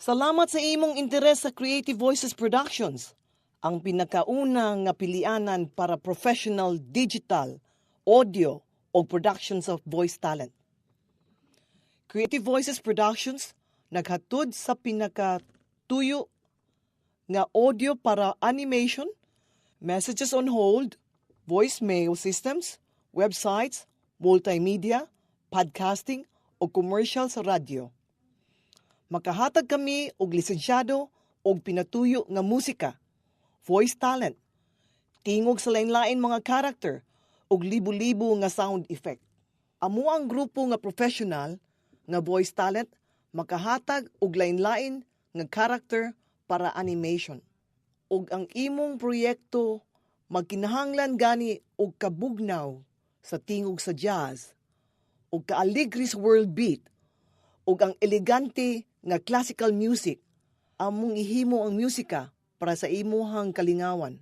Salamat sa imong interes sa Creative Voices Productions, ang pinakauna nga pilianan para professional digital, audio o productions of voice talent. Creative Voices Productions naghatod sa pinakatuyo nga audio para animation, messages on hold, voicemail systems, websites, multimedia, podcasting o commercial sa radyo. Makahatag kami og lisensyado og pinatuyo nga musika, voice talent, tingog sa lain-lain mga character og libo-libo nga sound effect. Amo ang grupo nga professional nga voice talent makahatag og lain-lain nga character para animation. Og ang imong proyekto magkinahanglan gani og kabugnaw sa tingog sa jazz og kaaligri sa world beat ug ang elegante nga classical music, among ihimo ang musika para sa imuhang kalingawan.